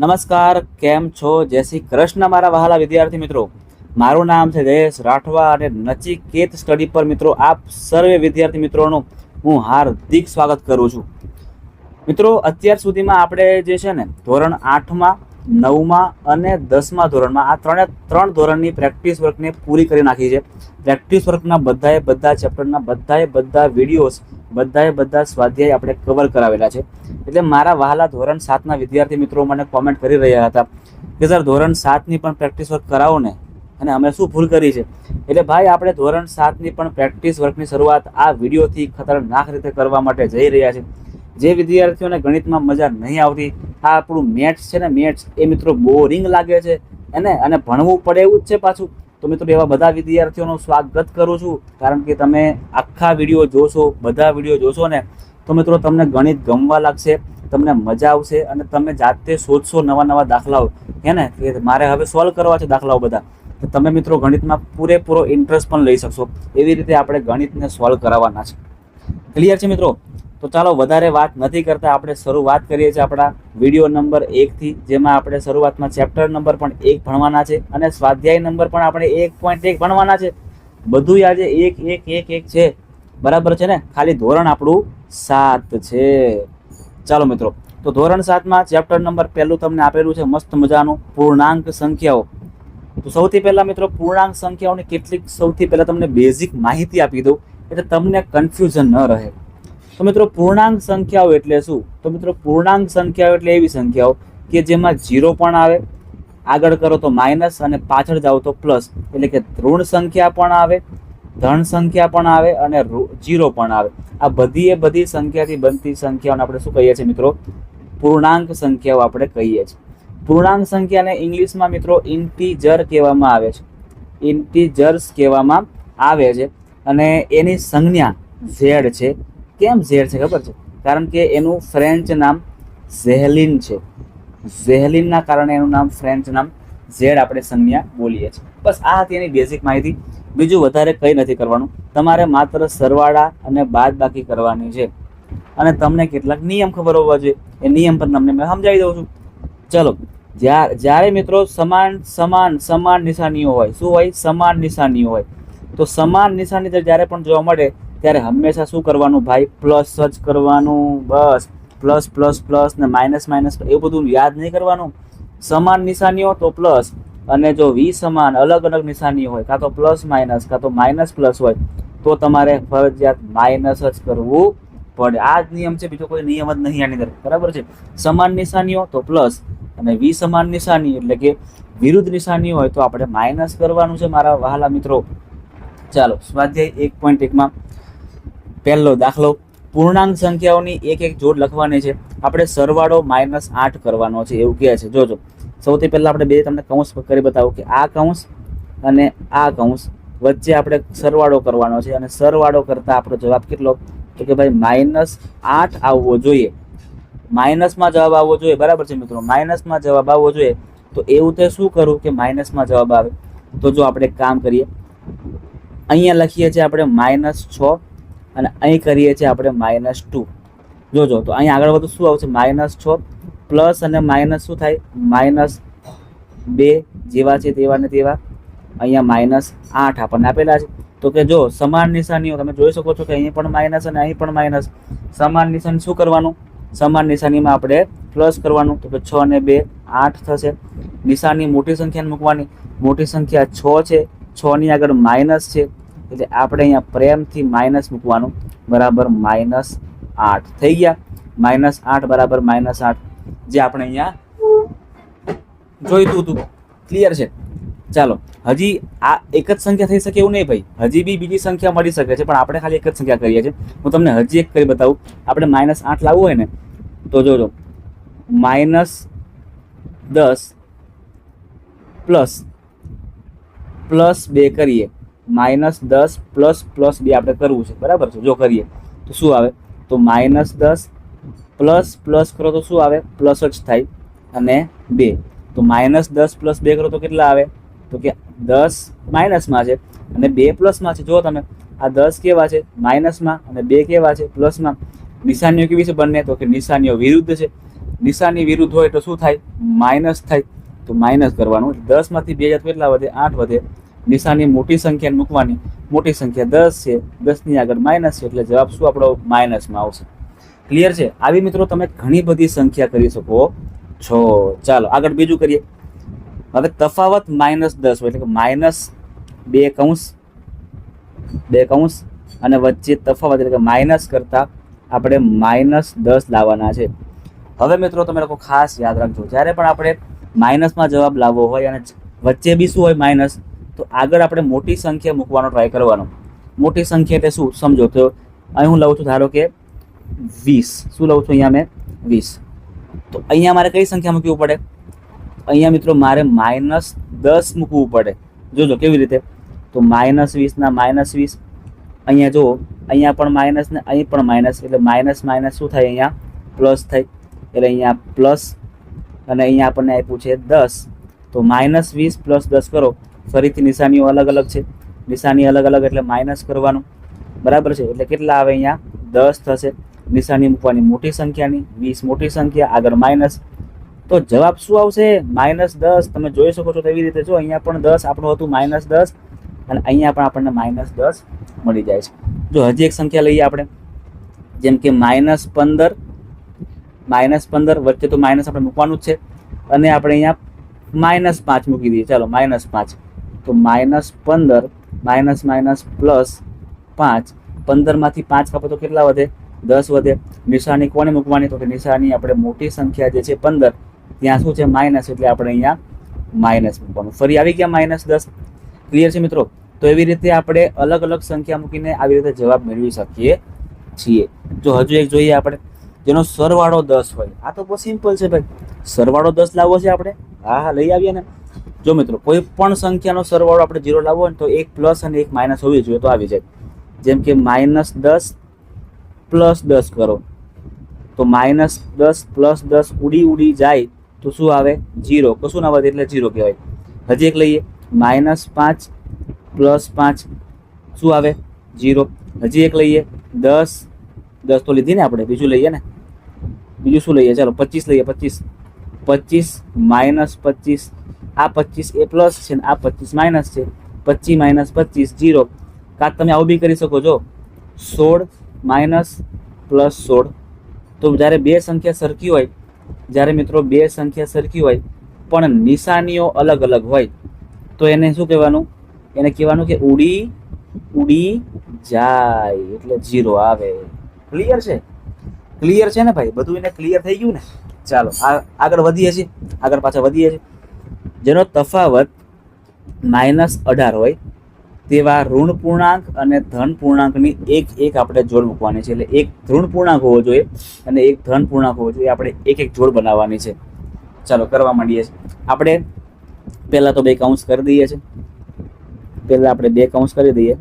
નમસ્કાર, કેમ છો? જય શ્રી કૃષ્ણ મારા વહાલા વિદ્યાર્થી મિત્રો. મારું નામ છે જયેશ રાઠવા અને નચિકેત સ્ટડી પર મિત્રો આપ સર્વે વિદ્યાર્થી મિત્રોનું હું હાર્દિક સ્વાગત કરું છું. મિત્રો, અત્યાર સુધીમાં આપણે જે છે ને ધોરણ 8માં 9માં અને 10મા ધોરણમાં આ ત્રણ ધોરણની પ્રેક્ટિસ વર્કને પૂરી કરી નાખી છે. પ્રેક્ટિસ વર્કના બધા ચેપ્ટરના બધા વિડીયોઝ બધા સ્વાધ્યાય આપણે કવર કરાવેલા છે. એટલે મારા વહાલા ધોરણ 7ના વિદ્યાર્થી મિત્રો મને કોમેન્ટ કરી રહ્યા હતા કે સર ધોરણ 7ની પણ પ્રેક્ટિસ વર્ક કરાવો ને, અને અમે શું ભૂલ કરી છે. એટલે ભાઈ, આપણે ધોરણ 7ની પણ પ્રેક્ટિસ વર્કની શરૂઆત આ વિડીયોથી ખતરનાક રીતે કરવા માટે જઈ રહ્યા છે. જે વિદ્યાર્થીઓને ગણિતમાં મજા નહીં આવતી, આ આપણું મેથ્સ છે ને, મેથ્સ એ મિત્રો બોરિંગ લાગે છે અને ભણવું પડે એવું જ છે પાછું, તો મિત્રો એવા બધા વિદ્યાર્થીઓનું સ્વાગત કરું છું. કારણ કે તમે આખા વિડીયો જોશો, બધા વિડીયો જોશો ને, તો મિત્રો તમને ગણિત ગમવા લાગશે, તમને મજા આવશે અને તમે જાતે શોધશો નવા દાખલાઓ, હે ને, કે મારે હવે સોલ્વ કરવા છે દાખલાઓ બધા, તો તમે મિત્રો ગણિતમાં પૂરેપૂરો ઇન્ટરેસ્ટ પણ લઈ શકશો. એવી રીતે આપણે ગણિતને સોલ્વ કરાવવાના છે. ક્લિયર છે મિત્રો? તો ચાલો વધારે વાત નથી કરતા, આપણે શરૂઆત કરીએ છીએ આપણા વિડીયો નંબર 1થી, જેમાં આપણે શરૂઆતમાં ચેપ્ટર નંબર પણ 1 ભણવાના છે અને સ્વાધ્યાય નંબર પણ આપણે 1.1 ભણવાના છે. બધું આજે 1 છે, બરાબર છે ને? ખાલી ધોરણ આપણું 7 છે. ચાલો મિત્રો, તો ધોરણ 7માં ચેપ્ટર નંબર 1 તમને આપેલું છે મસ્ત મજાનું પૂર્ણાંક સંખ્યાઓ. તો સૌથી પહેલા મિત્રો પૂર્ણાંક સંખ્યાઓની કેટલીક સૌથી પહેલા તમને બેઝિક માહિતી આપી દઉં, એટલે તમને કન્ફ્યુઝન ન રહે. તો મિત્રો, પૂર્ણાંક સંખ્યાઓ એટલે શું? તો મિત્રો, પૂર્ણાંક સંખ્યાઓ એટલે એવી સંખ્યાઓ કે જેમાં 0 પણ આવે, આગળ કરો તો માઇનસ અને પાછળ જાઓ તો પ્લસ, એટલે કે ઋણ સંખ્યા પણ આવે, ધન સંખ્યા પણ આવે અને 0 પણ આવે. આ બધી સંખ્યાથી બનતી સંખ્યાઓને આપણે શું કહીએ છીએ મિત્રો? પૂર્ણાંક સંખ્યાઓ આપણે કહીએ છીએ. પૂર્ણાંક સંખ્યાને ઇંગ્લિશમાં મિત્રો ઇન્ટીજર કહેવામાં આવે છે, ઇન્ટીજર્સ કહેવામાં આવે છે. અને એની સંજ્ઞા ઝેડ છે. કેમ ઝેડ છે ખબર છે? કારણ કે એનું ફ્રેન્ચ નામ ઝેહલિન છે. ઝેહલિનના કારણે એનું નામ, ફ્રેન્ચ નામ ઝેડ આપણે સંજ્ઞા બોલીએ છીએ. બસ આ હતી એની બેઝિક માહિતી. બીજું વધારે કંઈ નથી કરવાનું, તમારે માત્ર સરવાળા અને બાદબાકી કરવાની છે. અને તમને કેટલાક નિયમ ખબર હોવા જોઈએ, એ નિયમ પર તમને મેં સમજાવી દઉં છું. ચલો, જ્યારે મિત્રો સમાન નિશાનીઓ હોય, શું હોય? સમાન નિશાનીઓ હોય. તો સમાન નિશાની જ્યારે પણ જોવા મળે ત્યારે હંમેશા શું કરવાનું ભાઈ? પ્લસ જ કરવાનું. બસ પ્લસ ને માઇનસ એવું બધું યાદ નહીં કરવાનું. સમાન નિશાનીઓ તો પ્લસ, અને જો સમાન અલગ નિશાનીઓ હોય, કાં તો પ્લસ માઇનસ કાં તો માઇનસ પ્લસ હોય, તો તમારે ફરજિયાત માઇનસ જ કરવું પડે. આ જ નિયમ છે, બીજો કોઈ નિયમ જ નહીં આની અંદર, બરાબર છે? સમાન નિશાનીઓ તો પ્લસ, અને સમાન નિશાની એટલે કે વિરુદ્ધ નિશાની હોય તો આપણે માઇનસ કરવાનું છે મારા વહાલા મિત્રો. ચાલો, સ્વાધ્યાય 1.1માં પહેલો દાખલો. પૂર્ણાંક સંખ્યાઓની એક જોડ લખવાની છે. આપણે સરવાળો -8 કરવાનો છે એવું કહે છે. જોજો, સૌથી પહેલા આપણે બે તમને કૌંસ કરી બતાવું કે આ કૌંસ અને આ કૌંસ વચ્ચે આપણે સરવાળો કરવાનો છે. અને સરવાળો કરતા આપણો જવાબ કેટલો? તો કે ભાઈ -8 આવવો જોઈએ. માઇનસમાં જવાબ આવવો જોઈએ, બરાબર છે મિત્રો? માઇનસમાં જવાબ આવવો જોઈએ. તો એવું તો શું કરું કે માઇનસમાં જવાબ આવે? તો જો આપણે એક કામ કરીએ, અહીંયા લખીએ છીએ આપણે -6 અને અહીં કરીએ છીએ આપણે -2. જોજો, તો અહીં આગળ બધું શું આવશે? -6 પ્લસ અને માઇનસ શું થાય? -2 જેવા છે તેવા ને તેવા. અહીંયા -8 આપણને આપેલા છે. તો કે જો સમાન નિશાનીઓ તમે જોઈ શકો છો કે અહીં પણ માઇનસ અને અહીં પણ માઇનસ. સમાન નિશાની શું કરવાનું? સમાન નિશાનીમાં આપણે પ્લસ કરવાનું. તો કે 6 ને 2 8 થશે. નિશાની મોટી સંખ્યાને મૂકવાની. મોટી સંખ્યા 6 છે, 6ની આગળ માઇનસ છે, એટલે આપણે અહીંયા પ્રેમથી માઇનસ મૂકવાનું. બરાબર -8 થઈ ગયા. -8 બરાબર -8, જે આપણે અહીંયા જોઈતું હતું. ક્લિયર છે? ચાલો, હજી આ એક જ સંખ્યા થઈ શકે એવું નહીં ભાઈ, હજી બી બીજી સંખ્યા મળી શકે છે, પણ આપણે ખાલી એક જ સંખ્યા કરીએ છીએ. હું તમને હજી એક કરી બતાવું. આપણે -8 લાવવું હોય ને, તો જોજો, -10 પ્લસ 2 કરીએ. -10 પ્લસ 2 આપણે કરવું છે, બરાબર છે? જો કરીએ તો શું આવે? તો -10 પ્લસ કરો તો શું આવે? પ્લસ જ થાય, અને 2. તો -10 પ્લસ 2 કરો તો કેટલા આવે? તો કે 10 માઇનસમાં છે અને 2 પ્લસમાં છે. જો તમે આ 10 કેવા છે? માઇનસમાં, અને 2 કેવા છે? પ્લસમાં. નિશાનીઓ કેવી છે બંને? તો કે નિશાનીઓ વિરુદ્ધ છે. નિશાની વિરુદ્ધ હોય તો શું થાય? માઇનસ થાય. તો માઇનસ કરવાનું. 10 માંથી 2 જાય કેટલા વધે? 8 વધે. નિશાની મોટી સંખ્યા મૂકવાની. મોટી સંખ્યા 10 છે, 10 ની આગળ માઇનસ છે, એટલે જવાબ શું આપણો? માઇનસમાં આવશે. ક્લિયર છે? આવી મિત્રો તમે ઘણી બધી સંખ્યા કરી શકો છો. ચાલો આગળ બીજું કરીએ. હવે તફાવત -10 હોય એટલે કે -2 કૌંસ અને વચ્ચે તફાવત એટલે કે માઇનસ કરતા આપણે -10 લાવવાના છે. હવે મિત્રો તમે લોકો ખાસ યાદ રાખજો, જ્યારે પણ આપણે માઇનસમાં જવાબ લાવવો હોય અને વચ્ચે બી શું હોય? માઇનસ, તો આગળ આપણે મોટી સંખ્યા મૂકવાનો ટ્રાય કરવાનો. મોટી સંખ્યા એટલે શું સમજો તો અહીં હું લઉં છું ધારો કે 20. શું લઉં છું અહીંયા મેં? 20. તો અહીંયા મારે કઈ સંખ્યા મૂકવી પડે? અહીંયા મિત્રો મારે -10 મૂકવું પડે. જોજો કેવી રીતે. તો -20 ના -20. અહીંયા જુઓ, અહીંયા પણ માઇનસ ને અહીં પણ માઇનસ, એટલે માઇનસ માઇનસ શું થાય? અહીંયા પ્લસ થાય. એટલે અહીંયા પ્લસ અને અહીંયા આપણને આપ્યું છે 10. તો -20 + 10 કરો. ફરીથી નિશાનીઓ અલગ અલગ છે. નિશાની અલગ અલગ એટલે માઇનસ કરવાનું. બરાબર છે? એટલે કેટલા આવે? અહીંયા 10 થશે. નિશાની મૂકવાની મોટી સંખ્યાની. 20 મોટી સંખ્યા, આગળ માઇનસ. તો જવાબ શું આવશે? -10. તમે જોઈ શકો છો તેવી રીતે. જો અહીંયા પણ 10 આપણું હતું -10 અને અહીંયા પણ આપણને -10 મળી જાય છે. જો હજી એક સંખ્યા લઈએ આપણે, જેમ કે -15. -15 વચ્ચે તો માઇનસ આપણે મૂકવાનું જ છે અને આપણે અહીંયા -5 મૂકી દઈએ. ચાલો -5. તો -15 -+ 5. 15 માંથી 5 કાપો તો કેટલા વધે? 10 વધે. નિશાની કોને મૂકવાની? તો કે નિશાની આપણે મોટી સંખ્યા જે છે 15, ત્યાં શું છે? માઇનસ, એટલે આપણે અહીંયા માઇનસ મૂકવાનું. ફરી આવી ગયા -10. ક્લિયર છે મિત્રો? તો એવી રીતે આપણે અલગ અલગ સંખ્યા મૂકીને આવી રીતે જવાબ મેળવી શકીએ છીએ. જો હજુ એક જોઈએ આપણે, જેનો સરવાળો 10 હોય. આ તો બહુ સિમ્પલ છે ભાઈ. સરવાળો 10 લાવવો છે આપણે. હા લઈ આવીએ ને. જો મિત્રો કોઈ પણ સંખ્યાનો સરવાળો આપણે 0 લાવવો હોય તો એક પ્લસ અને એક માઇનસ હોવી જોઈએ તો આવી જાય. જેમ કે -10 + 10 કરો તો -10 + 10 ઉડી જાય તો શું આવે? 0. કશું ના વધે એટલે 0 કહેવાય. હજી એક લઈએ, -5 + 5 શું આવે? 0. હજી એક લઈએ, 10 તો લીધી ને આપણે. બીજું લઈએ ને. બીજું શું લઈએ? ચાલો 25 લઈએ. 25 -25. આ 25 એ પ્લસ છે ને આ 25 માઇનસ છે. 25 - 25 0. કાં તમે આવું બી કરી શકો છો, 16 - +16. તો જ્યારે બે સંખ્યા સરખી હોય, જ્યારે મિત્રો બે સંખ્યા સરખી હોય પણ નિશાનીઓ અલગ અલગ હોય તો એને શું કહેવાનું? એને કહેવાનું કે ઉડી જાય, એટલે 0 આવે. ક્લિયર છે? ક્લિયર છે ને ભાઈ? બધું એને ક્લિયર થઈ ગયું ને? ચાલો આગળ વધીએ છીએ. પાછા વધીએ છીએ. જેનો તફાવત -18 હોય તેવા ઋણ પૂર્ણાંક અને ધન પૂર્ણાંકની એક આપણે જોડ મૂકવાની છે. એટલે એક ઋણ પૂર્ણાંક હોવો જોઈએ અને એક ધન પૂર્ણાંક હોવો જોઈએ. આપણે એક જોડ બનાવવાની છે. ચાલો કરવા માંડીએ છીએ. આપણે પહેલા તો 2 કૌંસ કરી દઈએ છીએ. પહેલા આપણે 2 કૌંસ કરી દઈએ.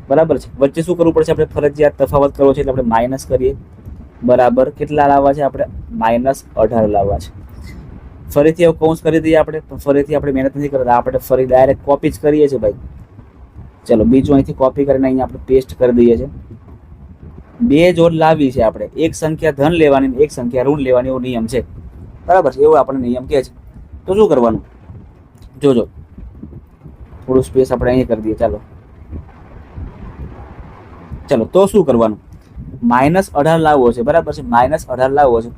બરાબર છે? વચ્ચે શું કરવું પડશે? આપણે ફરજિયાત તફાવત કરવો છે એટલે આપણે માઇનસ કરીએ. બરાબર. કેટલા લાવવા છે આપણે? -18 લાવવા છે. ફરીથી એવું કૌંસ કરી દઈએ આપણે. પણ ફરીથી આપણે મહેનત નથી કરતા, આપણે ફરી ડાયરેક્ટ કોપી જ કરીએ છીએ ભાઈ. ચલો બીજું અહીંથી કોપી કરીને અહીંયા આપણે પેસ્ટ કરી દઈએ છીએ. 2 જોડ લાવી છે આપણે. એક સંખ્યા ધન લેવાની, એક સંખ્યા ઋણ લેવાની, એવો નિયમ છે. બરાબર છે? એવો આપણને નિયમ કહે છે. તો શું કરવાનું? જોજો થોડું સ્પેસ આપણે અહીંયા કરી દઈએ. ચલો તો શું કરવાનું? -18 લાવવો છે. બરાબર છે? -18 લાવવો છે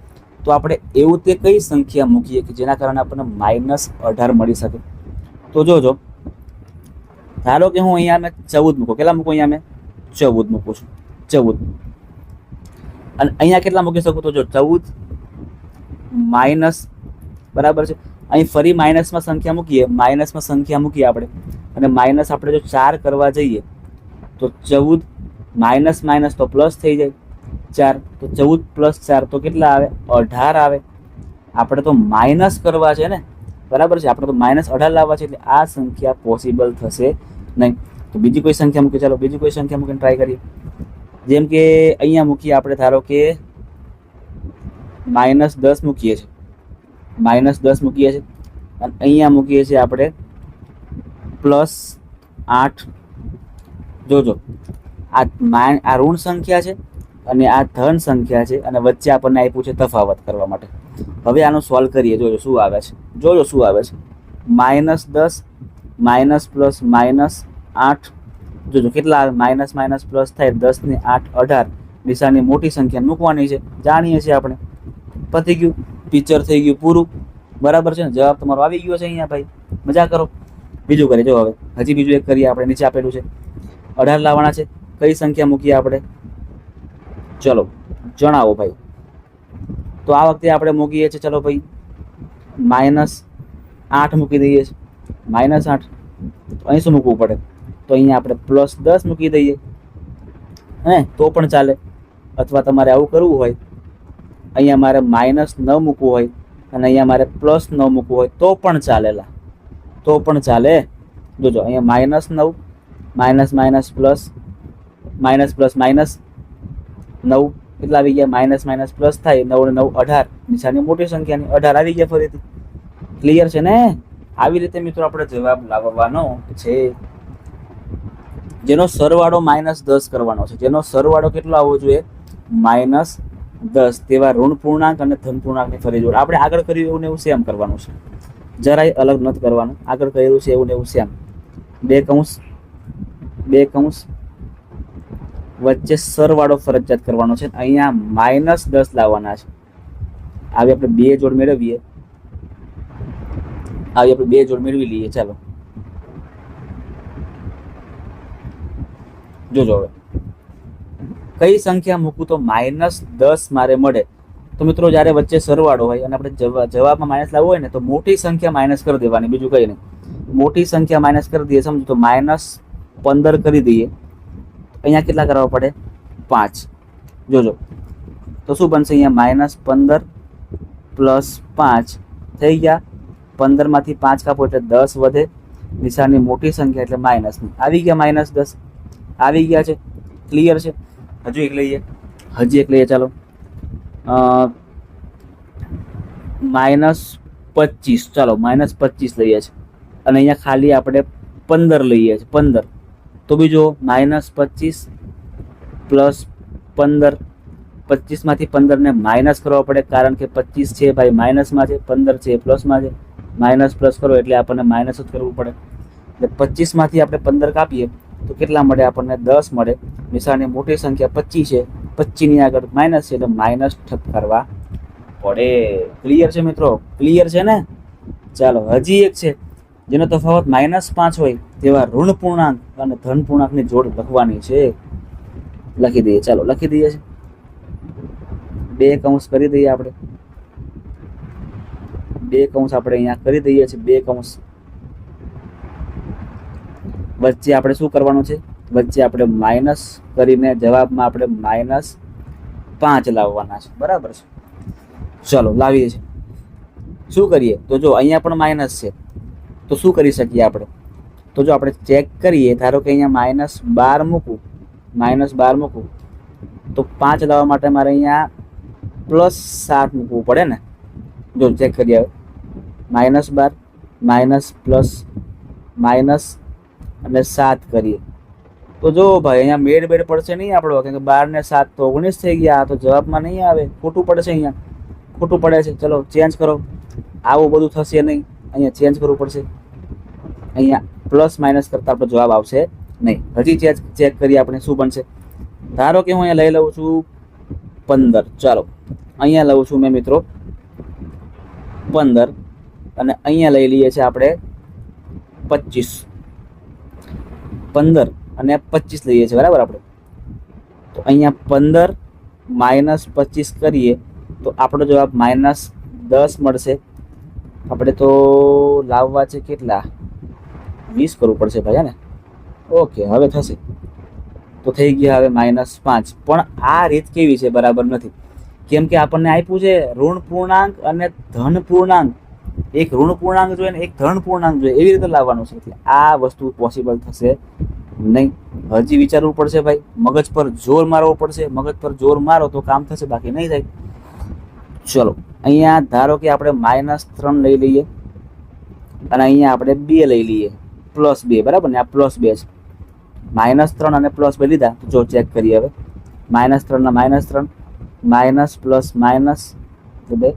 તો આપણે એવું તે કઈ સંખ્યા મૂકીએ કે જેના કારણે આપણને -18 મળી શકે? તો જોજો, ધારો કે હું અહીંયા મેં 14 મૂકું. કેટલા મૂકું? અહીંયા મેં 14 મૂકું છું. 14. અને અહીંયા કેટલા મૂકી શકું? તો જો 14 માઇનસ. બરાબર છે? અહીં ફરી માઇનસમાં સંખ્યા મૂકીએ. આપણે અને માઇનસ આપણે જો 4 કરવા જઈએ તો 14 - તો પ્લસ થઈ જાય 4. તો 14 + 4 તો કેટલા આવે? 18 આવે. આપણે તો માઇનસ કરવા છે ને. બરાબર છે? આપણે તો -18 લાવવા છે એટલે આ સંખ્યા પોસિબલ થશે નહીં. તો બીજી કોઈ સંખ્યા મૂકીએ. ચાલો બીજી કોઈ સંખ્યા મૂકીને ટ્રાય કરીએ. જેમ કે અહીંયા મૂકીએ આપણે, ધારો કે -10 મૂકીએ છીએ. -10 મૂકીએ છીએ અને અહીંયા મૂકીએ છીએ આપણે +8. જોજો આ ઋણ સંખ્યા છે અને આ ધન સંખ્યા છે અને વચ્ચે આપણને આપ્યું છે તફાવત કરવા માટે. હવે આનું સોલ્વ કરીએ. જોજો શું આવે છે, જોજો શું આવે છે. -10 માઇનસ પ્લસ -8. જોજો કેટલા આવે, માઇનસ માઇનસ પ્લસ થાય 10 ને 8 18. નિશાની મોટી સંખ્યા મૂકવાની છે, જાણીએ છીએ આપણે. પતી ગયું, પિક્ચર થઈ ગયું પૂરું. બરાબર છે ને, જવાબ તમારો આવી ગયો છે અહીંયા ભાઈ. મજા કરો. બીજું કરીએ. જો હવે હજી બીજું એક કરીએ આપણે. નીચે આપેલું છે 18 લાવવાના છે. કઈ સંખ્યા મૂકીએ આપણે? ચલો જણાવો ભાઈ. તો આ વખતે આપણે મૂકીએ છીએ, ચલો ભાઈ -8 મૂકી દઈએ છીએ. -8. અહીં શું મૂકવું પડે? તો અહીંયા આપણે +10 મૂકી દઈએ, હે તો પણ ચાલે. અથવા તમારે આવું કરવું હોય, અહીંયા મારે -9 મૂકવું હોય અને અહીંયા મારે +9 મૂકવું હોય તો પણ ચાલેલા, તો પણ ચાલે. જોજો અહીંયા -9 minus minus plus minus plus -9 કેટલા આવી ગયા? માઇનસ માઇનસ પ્લસ થાય 9 ને 9 18. નિશાની મોટી સંખ્યાની 18 આવી ગયા ફરીથી. ક્લિયર છે ને? આવી રીતે મિત્રો આપણે જવાબ લાવવાનો છે, જેનો સરવાળો -10 કરવાનો છે. જેનો સરવાળો કેટલો આવવો જોઈએ? -10. તેવા ઋણ પૂર્ણાંક અને ધન પૂર્ણાંકની ફરી જોડ. આપણે આગળ કર્યું એવું ને એવું સેમ કરવાનું છે, જરાય અલગ નથી કરવાનું. આગળ કર્યું છે એવું ને એવું સેમ. 2 કૌંસ વચ્ચે સરવાળો ફરજિયાત કરવાનો છે. અહીંયા -10 લાવવાના છે. આવી આપણે 2 જોડ મેળવીએ. આવી આપણે 2 જોડ મેળવી લઈએ. ચાલો જોજો હવે કઈ સંખ્યા મૂકું તો -10 મારે મળે. તો મિત્રો જ્યારે વચ્ચે સરવાળો હોય અને આપણે જવાબમાં માઇનસ લાવવું હોય ને, તો મોટી સંખ્યા માઇનસ કરી દેવાની, બીજું કંઈ નહીં. મોટી સંખ્યા માઇનસ કરી દઈએ. સમજો તો -15 કરી દઈએ. અહીંયા કેટલા કરવા પડે? 5. જોજો તો શું બનશે? અહીંયા -15 પ્લસ 5 થઈ ગયા. 15 માંથી 5 કાપો એટલે 10 વધે. નિશાની મોટી સંખ્યા એટલે માઇનસની. આવી ગયા -10 આવી ગયા છે. ક્લિયર છે? હજુ એક લઈએ, હજી એક લઈએ. ચાલો -25. ચાલો -25 લઈએ છીએ અને અહીંયા ખાલી આપણે 15 લઈએ છીએ. 15 તો બીજો -25 પ્લસ 15. 25 માંથી 15 ને માઇનસ કરવા પડે, કારણ કે 25 છે ભાઈ માઇનસમાં છે, 15 છે પ્લસમાં છે. માઇનસ પ્લસ કરો એટલે આપણને માઇનસ જ કરવું પડે. એટલે 25 માંથી આપણે 15 કાપીએ તો કેટલા મળે? આપણને 10 મળે. નિશાની મોટી સંખ્યા 25 છે, 25 ની આગળ માઇનસ છે એટલે માઇનસ ઠપકારવા પડે. ક્લિયર છે મિત્રો? ક્લિયર છે ને? ચાલો હજી એક છે, જેનો તફાવત -5 હોય તેવા ઋણ પૂર્ણાંક અને ધન પૂર્ણાંકની જોડ લખવાની છે. લખી દઈએ. ચાલો લખી દઈએ છે. 2 કૌંસ કરી દઈએ આપણે. 2 કૌંસ આપણે અહીંયા કરી દઈએ છીએ. 2 કૌંસ વચ્ચે આપણે શું કરવાનું છે? વચ્ચે આપણે માઇનસ કરીને જવાબમાં આપણે -5 લાવવાના છે. બરાબર છે? ચલો લાવીએ છીએ. શું કરીએ? તો જો અહીંયા પણ માઇનસ છે, તો શું કરી શકીએ આપણે? તો જો આપણે ચેક કરીએ, ધારો કે અહીંયા -12 મૂકું, -12 મૂકું તો 5 લાવવા માટે મારે અહીંયા +7 મૂકવું પડે ને. જો ચેક કરીએ. -12 માઇનસ પ્લસ માઇનસ અને 7 કરીએ તો જો ભાઈ અહીંયા મેળ પડશે નહીં આપણો, કેમ કે 12 ને 7 તો 19 થઈ ગયા. તો જવાબમાં નહીં આવે, ખોટું પડશે. અહીંયા ખોટું પડે છે. ચલો ચેન્જ કરો. આવું બધું થશે નહીં, અહીંયા ચેન્જ કરવું પડશે. અહીંયા પ્લસ માઇનસ કરતાં આપણો જવાબ આવશે નહીં. હજી ચેક કરીએ આપણે શું બનશે. ધારો કે હું અહીંયા લઈ લઉં છું 15. ચાલો અહીંયા લઉં છું મેં મિત્રો 15 અને અહીંયા લઈ લઈએ છીએ આપણે 25. 15 અને 25 લઈએ છીએ, બરાબર. આપણે તો અહીંયા 15 માઇનસ 25 કરીએ તો આપણો જવાબ -10 મળશે. આપણે તો લાવવા છે કેટલા? 20 કરવું પડશે ભાઈ, ને? ઓકે, હવે થશે. તો થઈ ગયા હવે -5. પણ આ રીત કેવી છે? બરાબર નથી. કેમ કે આપણને આપ્યું છે ઋણ પૂર્ણાંક અને ધન પૂર્ણાંક. એક ઋણ પૂર્ણાંક જોઈએ ને એક ધન પૂર્ણાંક જોઈએ, એવી રીતે લાવવાનું છે. એટલે આ વસ્તુ પોસિબલ થશે નહીં. હજી વિચારવું પડશે ભાઈ, મગજ પર જોર મારવો પડશે. મગજ પર જોર મારો તો કામ થશે, બાકી નહીં થાય. ચલો અહીંયા ધારો કે આપણે -3 લઈ લઈએ અને અહીંયા આપણે 2 લઈ લઈએ, +2, બરાબર ને? આ +2 છે. -3 અને +2 લીધા તો જો ચેક કરીએ હવે. -3 ના -3, માઇનસ પ્લસ માઇનસ એટલે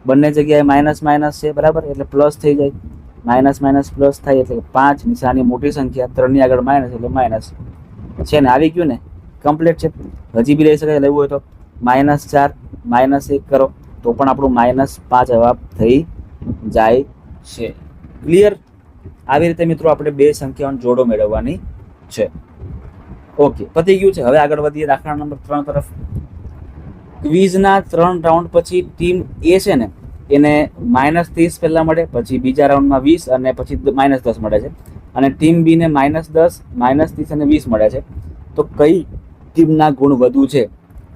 બંને જગ્યાએ માઇનસ માઇનસ છે બરાબર, એટલે પ્લસ થઈ જાય, માઇનસ માઇનસ પ્લસ થાય એટલે 5 નિશાની મોટી સંખ્યા, 3 ની આગળ માઇનસ એટલે માઇનસ છે ને, આવી ગયું ને, કમ્પ્લીટ છે. હજી બી લઈ શકાય લેવું હોય તો -4 -1 કરો તો પણ આપણું -5 જવાબ થઈ જાય છે. ક્લિયર? આવી રીતે મિત્રો આપણે બે સંખ્યાઓનો જોડો મેળવવાની છે. ઓકે, પતી ગયું છે. હવે આગળ વધીએ દાખલા નંબર 3 તરફ. ક્વિઝના 3 રાઉન્ડ પછી ટીમ એ છે ને એને -30 પહેલા મળે, પછી બીજા રાઉન્ડમાં 20 અને પછી -10 મળે છે, અને ટીમ બી ને -10 -30 અને 20 મળે છે. તો કઈ ટીમના ગુણ વધુ છે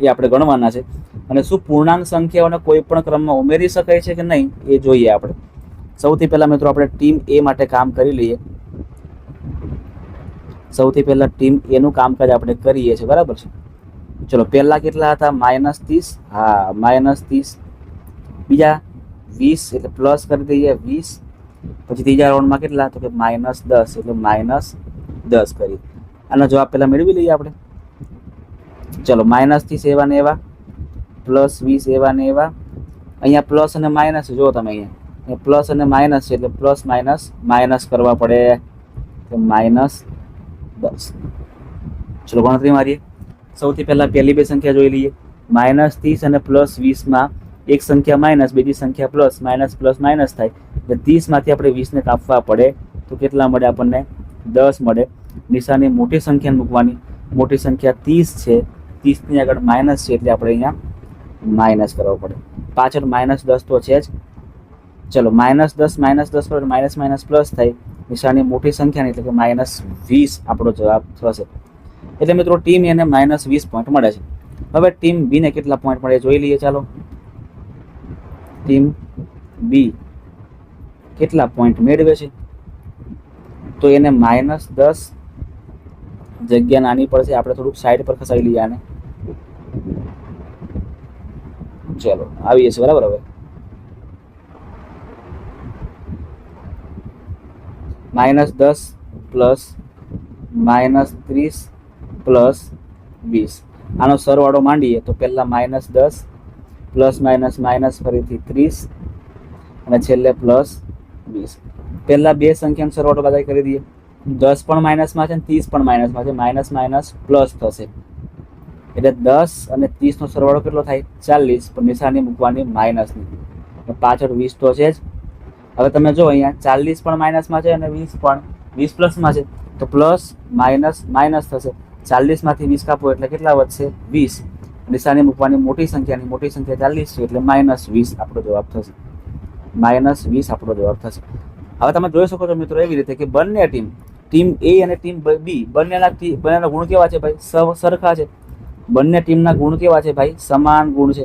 એ આપણે ગણવાના છે. અને શું પૂર્ણાંક સંખ્યાઓને કોઈ પણ ક્રમમાં ઉમેરી શકાય છે કે નહીં એ જોઈએ આપણે. સૌથી પહેલા મિત્રો આપણે ટીમ એ માટે કામ કરી લઈએ. સૌથી પહેલા ટીમ એ નું કામકાજ આપણે કરીએ છીએ બરાબર છે. ચલો, પહેલા કેટલા હતા? -30. હા, -30. બીજા 20 એટલે પ્લસ કરી દઈએ 20. પછી ત્રીજા રાઉન્ડમાં કેટલા? તો કે -10 એટલે -10 કરી. આનો જવાબ પહેલા મેળવી લઈએ આપણે. ચલો, -30 એવા ને એવા, +20 એવા ને એવા. અહીંયા પ્લસ અને માઇનસ જો તમે અહીંયા પ્લસ અને માઇનસ છે એટલે પ્લસ માઇનસ માઇનસ કરવા પડે, -10. ચલો ગણતરી મારીએ. સૌથી પહેલા પહેલી બે સંખ્યા જોઈ લઈએ. -30 અને +20 એક સંખ્યા માઇનસ, બીજી સંખ્યા પ્લસ, માઇનસ પ્લસ માઇનસ થાય એટલે 30 માંથી આપણે 20 ને કાપવા પડે તો કેટલા મળે આપણને? 10 મળે. નિશાની મોટી સંખ્યા મૂકવાની. મોટી સંખ્યા 30 છે, 30 ની આગળ માઇનસ છે એટલે આપણે અહીંયા માઇનસ કરવો પડે. પાછળ -10 તો છે જ. ચલો, -10 કરો માઇનસ માઇનસ પ્લસ થાય. નિશાની મોટી સંખ્યાની એટલે કે -20 આપણો જવાબ થશે. એટલે મિત્રો ટીમ એને -20 પોઈન્ટ મળે છે. હવે ટીમ બી ને કેટલા પોઈન્ટ મળે જોઈ લઈએ. ચાલો, ટીમ બી કેટલા પોઈન્ટ મેળવે છે તો એને -10 જગ્યા નાની પડશે, આપણે થોડુંક સાઈડ પર ખસાવી લઈએ આને. ચલો, આવીએ છીએ બરાબર. હવે -10 પ્લસ -30 પ્લસ 20 આનો સરવાળો માંડીએ તો પહેલા -10 પ્લસ માઇનસ માઇનસ ફરીથી 30 અને છેલ્લે +20. પહેલા બે સંખ્યાનો સરવાળો બાદ કરી દઈએ. 10 પણ માઇનસમાં છે અને 30 પણ માઇનસમાં છે, માઇનસ માઇનસ પ્લસ થશે એટલે 10 અને 30 નો સરવાળો કેટલો થાય? 40. પણ નિશાની મૂકવાની માઇનસની, પાછળ 20 તો છે જ. હવે તમે જો અહીંયા 40 પણ માઇનસમાં છે અને 20 પણ 20 પ્લસમાં છે તો પ્લસ માઇનસ માઇનસ થશે. 40 માંથી 20 કાપો એટલે કેટલા વધશે? 20. નિશાની મૂકવાની મોટી સંખ્યાની, મોટી સંખ્યા 40 છે એટલે -20 આપણો જવાબ થશે. -20 આપણો જવાબ થશે. હવે તમે જોઈ શકો છો મિત્રો એવી રીતે કે બંને ટીમ એ અને ટીમ બી બંનેના ગુણ કેવા છે ભાઈ? સરખા છે. બંને ટીમના ગુણ કેવા છે ભાઈ? સમાન ગુણ છે.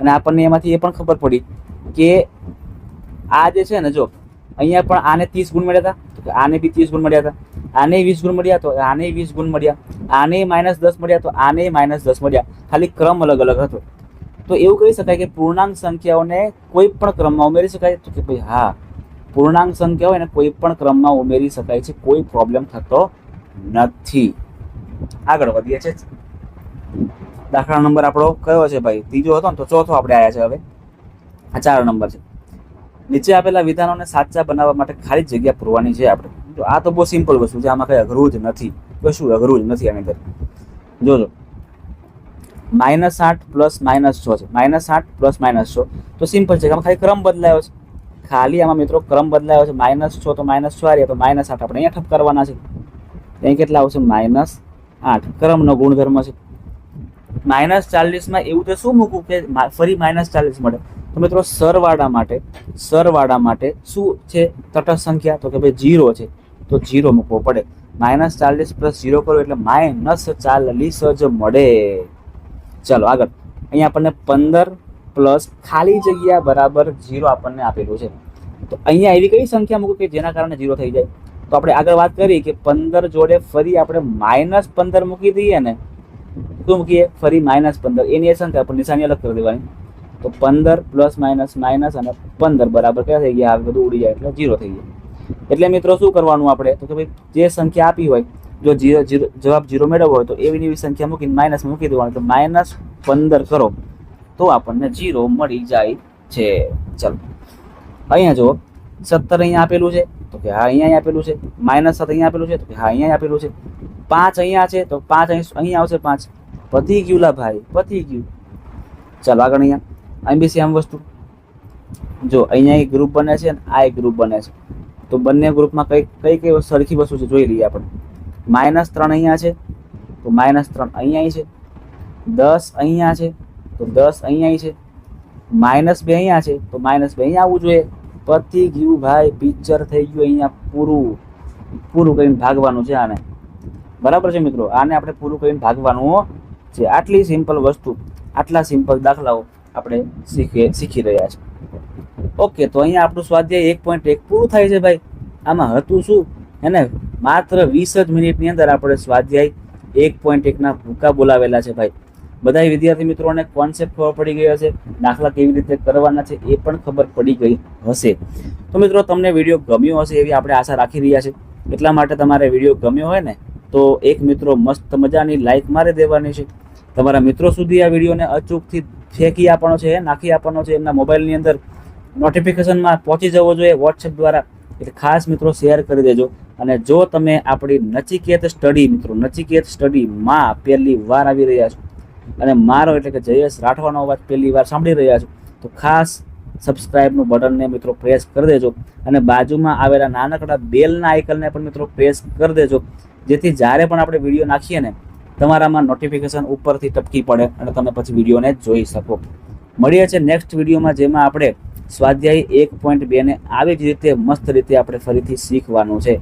અને આપણને એમાંથી એ પણ ખબર પડી કે આ જે છે ને, જો અહીંયા પણ આને 30 ગુણ મળ્યા હતા તો આને બી 30 ગુણ મળ્યા હતા, આને 20 ગુણ મળ્યા તો આને 20 ગુણ મળ્યા, આને -10 મળ્યા તો આને -10 મળ્યા, ખાલી ક્રમ અલગ અલગ હતો. તો એવું કહી શકાય કે પૂર્ણાંક સંખ્યાઓને કોઈ પણ ક્રમમાં ઉમેરી શકાય? તો કે ભાઈ હા, પૂર્ણાંક સંખ્યાઓ એને કોઈ પણ ક્રમમાં ઉમેરી શકાય છે, કોઈ પ્રોબ્લેમ થતો નથી. આગળ વધીએ છે. દાખલા નંબર આપણો કયો છે ભાઈ? ત્રીજો હતો ને, તો ચોથો આપણે આવ્યા છે. હવે આ 4 નંબર છે. નીચે આપેલા વિધાનોને સાચા બનાવવા માટે ખાલી જગ્યા પૂરવાની છે આપણે. તો આ તો બહુ સિમ્પલ વસ્તુ છે, આમાં કઈ અઘરું જ નથી, કશું અઘરું જ નથી આની અંદર. જોજો, -8 પ્લસ -6 છે, -8 પ્લસ -6 તો સિમ્પલ છે, આમાં ખાલી ક્રમ બદલાયો છે. ખાલી આમાં મિત્રો ક્રમ બદલાયો છે. -6 તો -6 આવ્યા તો -8 આપણે અહીંયા ઠપ કરવાના છે. અહીં કેટલા આવશે? -8. ક્રમનો ગુણધર્મ છે. -40 માં એવું તો શું મૂકવું કે ફરી -40 મળે? તો મિત્રો સરવાળા માટે શું છે? તટસ્થ સંખ્યા, તો કે ભાઈ 0 છે તો 0 મૂકવો પડે. -40 પ્લસ 0 કરો એટલે -40 જ મળે. ચાલો આગળ. અહીંયા આપણને 15 પ્લસ ખાલી જગ્યા બરાબર 0 આપણને આપેલું છે. તો અહીંયા એવી કઈ સંખ્યા મૂકું કે જેના કારણે 0 થઈ જાય? તો આપણે આગળ વાત કરી કે 15 જોડે ફરી આપણે -15 મૂકી દઈએ ને, શું મૂકીએ? ફરી -15. એની એ સંખ્યા પર નિશાની અલગ કરી દેવાની. તો 15 પ્લસ માઇનસ માઇનસ અને 15 બરાબર ક્યાં થઈ ગયા? આ બધું ઉડી જાય એટલે 0 થઈ જાય. એટલે મિત્રો શું કરવાનું આપણે? તો કે ભાઈ જે સંખ્યા આપી હોય જો જવાબ 0 મેળવવો હોય તો એવી એવી સંખ્યા મૂકીને માઇનસ મૂકી દેવાનું, તો -15 કરો તો આપણને 0 મળી જાય છે. ચલો અહીંયા જુઓ 17 અહીંયા આપેલું છે તો કે હા અહીંયા આપેલું છે, -7 અહીંયા આપેલું છે તો કે હા અહીંયા આપેલું છે, 5 અહીંયા છે તો 5 અહીંયા આવશે, 5 પતી ગયું લા ભાઈ, પતી ગયું. ચાલો આગળ અહીંયા બી સેમ વસ્તુ, જો અહીંયા એક ગ્રુપ બને છે અને આ એક ગ્રુપ બને છે, તો બંને ગ્રુપમાં કઈ સરખી વસ્તુ છે જોઈ લઈએ આપણે. -3 અહીંયા છે તો -3 અહીંયા છે, 10 અહીંયા છે તો 10 અહીંયા છે, -2 અહીંયા છે તો -2 અહીંયા આવવું જોઈએ. પતી ગયું ભાઈ, પિક્ચર થઈ ગયું. અહીંયા પૂરું કરીને ભાગવાનું છે આને, બરાબર છે મિત્રો, આને આપણે પૂરું કરીને ભાગવાનું છે. આટલી સિમ્પલ વસ્તુ, આટલા સિમ્પલ દાખલાઓ આપણે શીખી રહ્યા છે. ઓકે, તો અહીંયા આપણું સ્વાધ્યાય 1.1 પૂરું થાય છે ભાઈ. આમાં હતું શું એને માત્ર 20 જ મિનિટની અંદર આપણે સ્વાધ્યાય 1.1 ના ભૂકા બોલાવેલા છે ભાઈ. બધા વિદ્યાર્થી મિત્રોને કોન્સેપ્ટ ખબર પડી ગયો હશે, દાખલા કેવી રીતે કરવાના છે એ પણ ખબર પડી ગઈ હશે. તો મિત્રો તમને વિડીયો ગમ્યો હશે એવી આપણે આશા રાખી રહ્યા છે. એટલા માટે તમારે વિડીયો ગમ્યો હોય ને તો એક મિત્રો મસ્ત મજાની લાઈક મારી દેવાની છે. તમારા મિત્રો સુધી આ વિડીયોને અચૂકથી ફેંકી આપવાનો છે, નાખી આપવાનો છે, એમના મોબાઈલની અંદર નોટિફિકેશનમાં પહોંચી જવો જોઈએ વોટ્સએપ દ્વારા. એટલે ખાસ મિત્રો શેર કરી દેજો. અને જો તમે આપણી નચિકેત સ્ટડી મિત્રો, નચિકેત સ્ટડીમાં પહેલી વાર આવી રહ્યા છો અને મારો એટલે કે જયેશ રાઠવાનો અવાજ પહેલી વાર સાંભળી રહ્યા છો તો ખાસ સબસ્ક્રાઇબનું બટનને મિત્રો પ્રેસ કરી દેજો અને બાજુમાં આવેલા નાનકડા બેલના આઇકનને પણ મિત્રો પ્રેસ કરી દેજો, જેથી જ્યારે પણ આપણે વિડીયો નાખીએ ને તમારામાં નોટિફિકેશન ઉપરથી ટપકી પડે અને તમે પછી વિડીયોને જોઈ શકો. મળીએ છે નેક્સ્ટ વિડીયોમાં, જેમાં આપણે સ્વાધ્યાય 1.2 ને આવી જ રીતે મસ્ત રીતે આપણે ફરીથી શીખવાનું છે.